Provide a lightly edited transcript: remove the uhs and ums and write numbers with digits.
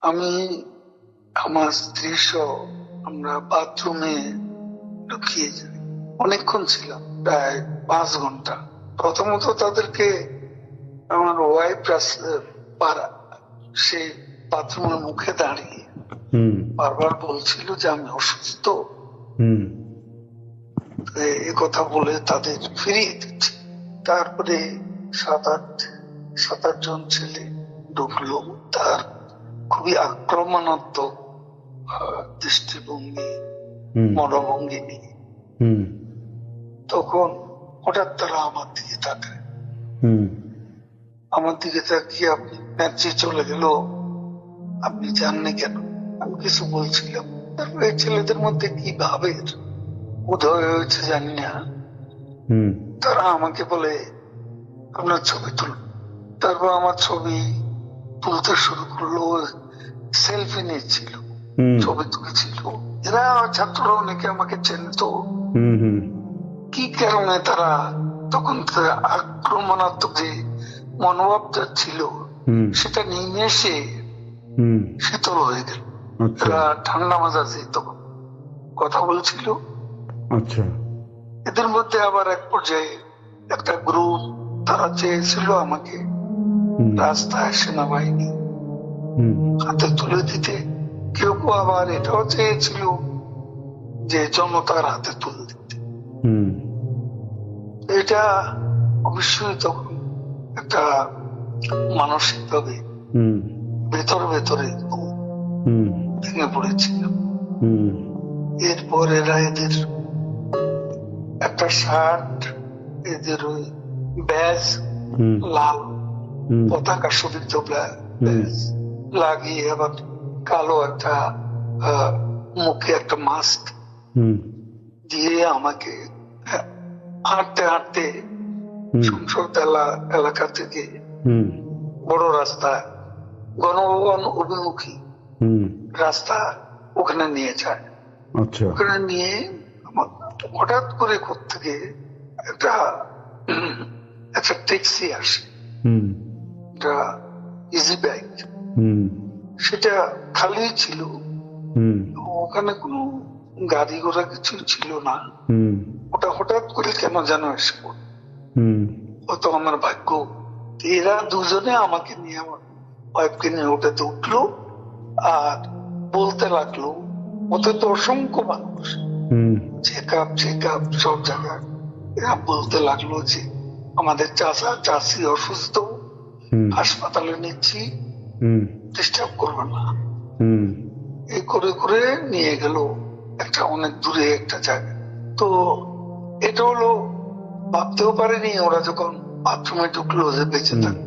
আমি আমার স্ত্রী সহ আমরা বাথরুমে ঢুকিয়ে যাই। অনেকক্ষণ ছিলাম, প্রায় 5 ঘন্টা। প্রথমত তাদেরকে আমার ওয়াইফ সেই বাথরুমের মুখে দাঁড়িয়ে বারবার বলছিল যে আমি অসুস্থ, এ কথা বলে তাদের ফিরিয়ে দিচ্ছে। তারপরে সাত আট জন ছেলে ঢুকলো। তার খুবই আক্রমণাত্মক দৃষ্টিভঙ্গি, মনোভঙ্গি নিয়ে। তখন হঠাৎ তারা আমার দিকে তাকায়। আমার দিকে তাকিয়ে আপনি ম্যাচে চলে গেল, আপনি জাননি কেন? আমি কিছু বলছিলাম। তারপরে ছেলেদের মধ্যে কি ভাবের উদয় হয়েছে জানি না, তারা আমাকে বলে আপনার ছবি তুলুন। তারপর আমার ছবি তুলতে শুরু করলো, সেলফি নিচ্ছিল, ছবি তুলেছিল। এরা ছাত্ররা অনেকে আমাকে চেনতো। কি কারণে তারা তখন আক্রমণাত্মক যে মনোভাবটা ছিল সেটা নেমে এসে শীতল হয়ে গেল। এরা ঠান্ডা মাজাজে তখন কথা বলছিল। এদের মধ্যে আবার এক পর্যায়ে একটা গ্রুপ, তারা চেয়েছিল আমাকে রাস্তায় সেনাবাহিনী হাতে তুলে দিতে। কেউ কেউ আবার এটাও চেয়েছিল যে জনতার হাতে তুলে দিতে। এটা অবশ্যই তখন একটা মানসিক ভাবে ভেতরে ভেঙে পড়েছিল। এরপর এরা এদের একটা শার্ট, এদের ওই ব্যাজ, লাল পতাকা শোভিত ব্যাজ লাগিয়ে আবার কালো একটা মুখে একটা মাস্ক দিয়ে আমাকে হাঁটতে হাঁটতে সংসদ এলাকা থেকে বড় রাস্তা, গণভবন অভিমুখী রাস্তা, ওখানে নিয়ে যায়। ওখানে নিয়ে হঠাৎ করে কোত্থেকে একটা ট্যাক্সি আসে, একটা ইজি বাইক। সেটা খালি ছিল, ওখানে কোনো গাড়ি ঘোড়া কিছু ছিল না। ওটা হঠাৎ করে কেন যেন এসে পড়ল। তো আমার ভাগ্য, এরা দুজনে আমাকে নিয়ে, আমার ওয়াইফকে নিয়ে ওটাতে উঠলো আর বলতে লাগলো, ওতে তো অসংখ্য মানুষ, চেক আপ সব জায়গায়। এরা বলতে লাগলো যে আমাদের চাষি অসুস্থ, হাসপাতালে নিচ্ছি, ডিস্টার্ব করবে না। এই করে করে নিয়ে গেল একটা অনেক দূরে একটা জায়গা। তো এটা হলো, ভাবতেও পারেনি ওরা যখন বাথরুমে ঢুকলো যে বেঁচে থাকে।